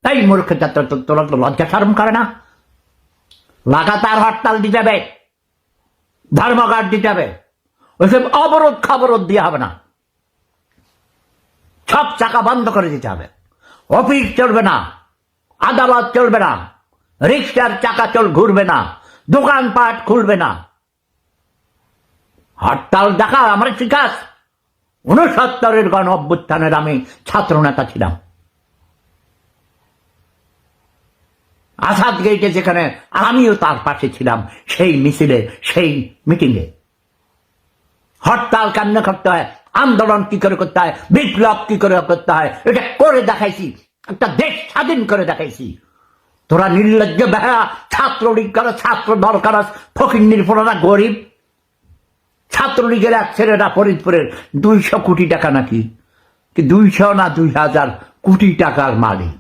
তাই মূর্খ ছাত্র তোরা তো লজ্জা শরম করে না? লাগাতার হরতাল দিতে হবে, ধর্মঘট দিতে হবে, ওইসব অবরোধ খবরোধ দিয়ে হবে না। সব চাকা বন্ধ করে দিতে হবে। অফিস চলবে না, আদালত চলবে না, রিক্সার চাকা ঘুরবে না, দোকানপাট খুলবে না। হরতাল দেখা আমার শিখাস। 69-এর গণ অভ্যুত্থানের আমি ছাত্র নেতা ছিলাম। আসাদ গেটে যেখানে আমিও তার পাশে ছিলাম, সেই মিছিলে, সেই মিটিংয়ে। হরতাল কেমনে করতে হয়, আন্দোলন কি করে করতে হয়, বিপ্লব কি করে করতে হয়, এটা করে দেখাইছি। একটা দেশ স্বাধীন করে দেখাইছি। তোরা নির্লজ্জ বেহা ছাত্রলীগ করো, ছাত্র দল করো, ফকির নির্ভরা গরিব। ছাত্রলীগের এক ছেলেরা ফরিদপুরের 200 কোটি টাকা নাকি, 200 না 2000 কোটি টাকার মালিক।